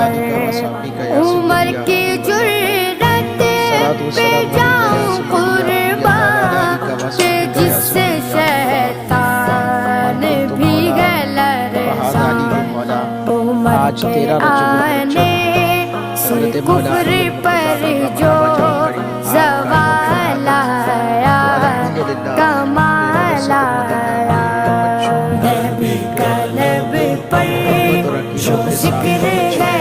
عمر کی جرأت پہ جاؤں قربان کہ جس سے شیطان بھی ہے لرزاں عمر کے آنے سے کفر پر جو زوال آیا کمال آیا نبی کا لب پر جو ذکر ہے